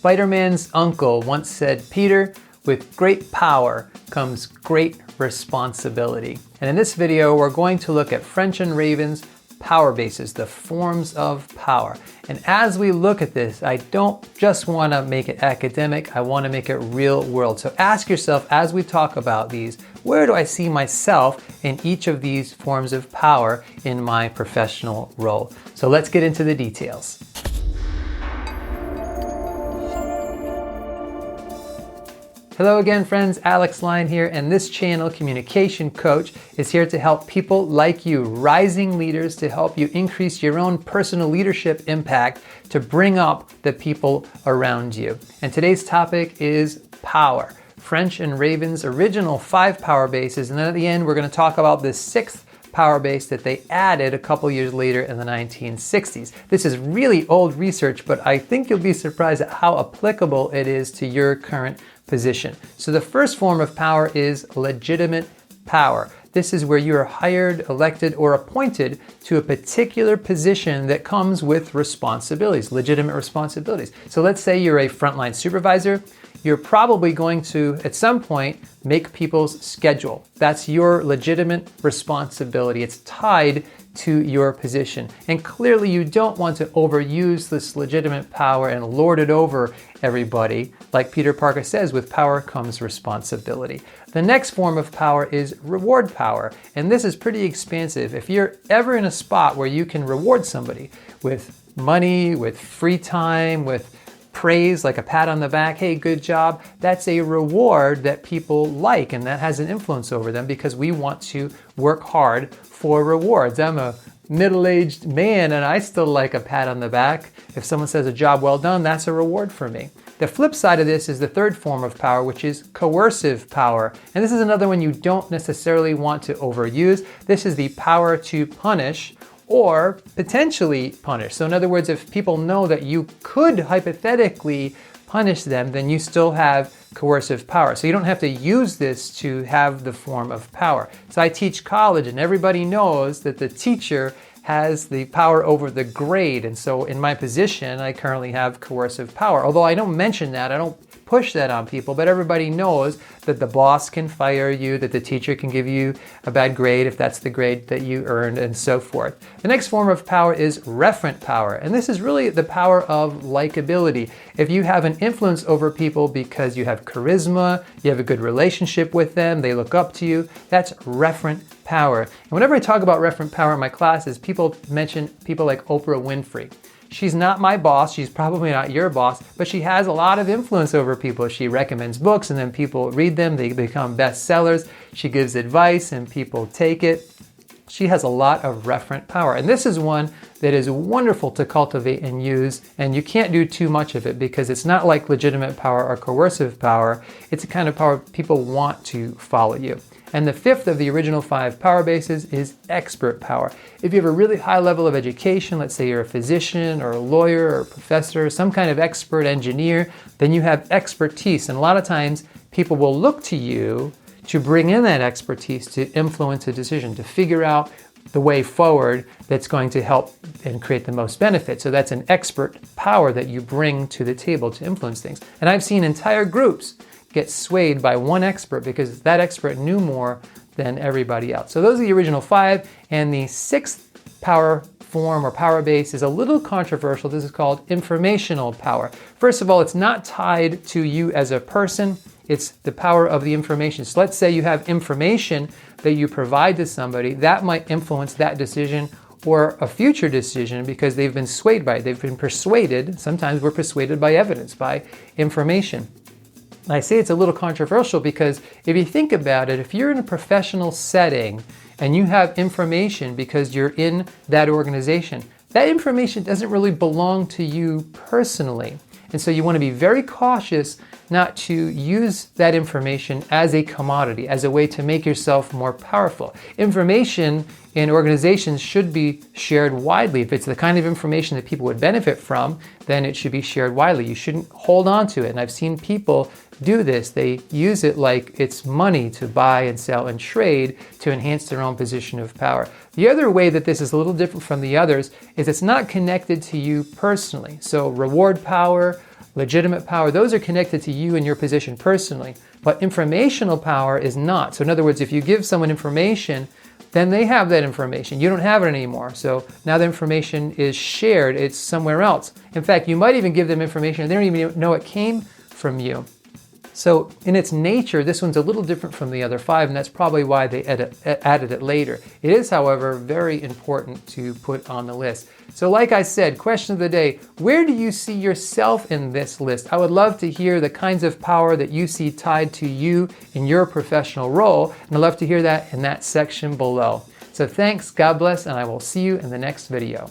Spider-Man's uncle once said, "Peter, with great power comes great responsibility." And in this video, we're going to look at French and Raven's power bases, the forms of power. And as we look at this, I don't just want to make it academic, I want to make it real world. So ask yourself, as we talk about these, where do I see myself in each of these forms of power in my professional role? So let's get into the details. Hello again, friends. Alex Lyon here, and this channel, Communication Coach, is here to help people like you, rising leaders, to help you increase your own personal leadership impact to bring up the people around you. And today's topic is power. French and Raven's original 5 power bases, and then at the end we're going to talk about the 6th power base that they added a couple years later in the 1960s. This is really old research, but I think you'll be surprised at how applicable it is to your current position. So the first form of power is legitimate power. This is where you are hired, elected, or appointed to a particular position that comes with responsibilities, legitimate responsibilities. So let's say you're a frontline supervisor. You're probably going to, at some point, make people's schedule. That's your legitimate responsibility. It's tied to your position. And clearly you don't want to overuse this legitimate power and lord it over everybody. Like Peter Parker says, with power comes responsibility. The next form of power is reward power. And this is pretty expansive. If you're ever in a spot where you can reward somebody with money, with free time, with praise, like a pat on the back, hey, good job, that's a reward that people like, and that has an influence over them because we want to work hard for rewards. I'm a middle-aged man and I still like a pat on the back. If someone says a job well done, that's a reward for me. The flip side of this is the third form of power, which is coercive power. And this is another one you don't necessarily want to overuse. This is the power to punish or potentially punish. So in other words, if people know that you could hypothetically punish them, then you still have coercive power. So you don't have to use this to have the form of power. So I teach college and everybody knows that the teacher has the power over the grade. And so in my position, I currently have coercive power. Although I don't mention that, I don't push that on people, but everybody knows that the boss can fire you, that the teacher can give you a bad grade if that's the grade that you earned, and so forth. The next form of power is referent power, and this is really the power of likability. If you have an influence over people because you have charisma, you have a good relationship with them, they look up to you, that's referent power. And whenever I talk about referent power in my classes, people mention people like Oprah Winfrey. She's not my boss, she's probably not your boss, but she has a lot of influence over people. She recommends books and then people read them, they become bestsellers. She gives advice and people take it. She has a lot of referent power. And this is one that is wonderful to cultivate and use, and you can't do too much of it because it's not like legitimate power or coercive power. It's a kind of power people want to follow you. And the 5th of the original 5 power bases is expert power. If you have a really high level of education, let's say you're a physician or a lawyer or a professor, some kind of expert engineer, then you have expertise. And a lot of times people will look to you to bring in that expertise to influence a decision, to figure out the way forward that's going to help and create the most benefit. So that's an expert power that you bring to the table to influence things. And I've seen entire groups get swayed by one expert because that expert knew more than everybody else. So those are the original 5, and the 6th power form or power base is a little controversial. This is called informational power. First of all, it's not tied to you as a person. It's the power of the information. So let's say you have information that you provide to somebody that might influence that decision or a future decision because they've been swayed by it. They've been persuaded. Sometimes we're persuaded by evidence, by information. I say it's a little controversial because if you think about it, if you're in a professional setting and you have information because you're in that organization, that information doesn't really belong to you personally. And so you want to be very cautious not to use that information as a commodity, as a way to make yourself more powerful. Information in organizations should be shared widely. If it's the kind of information that people would benefit from, then it should be shared widely. You shouldn't hold on to it. And I've seen people do this. They use it like it's money to buy and sell and trade to enhance their own position of power. The other way that this is a little different from the others is it's not connected to you personally. So reward power, legitimate power, those are connected to you and your position personally. But informational power is not. So in other words, if you give someone information, then they have that information. You don't have it anymore. So now the information is shared. It's somewhere else. In fact, you might even give them information and they don't even know it came from you. So in its nature, this one's a little different from the other 5, and that's probably why they added it later. It is, however, very important to put on the list. So like I said, question of the day, where do you see yourself in this list? I would love to hear the kinds of power that you see tied to you in your professional role, and I'd love to hear that in that section below. So thanks, God bless, and I will see you in the next video.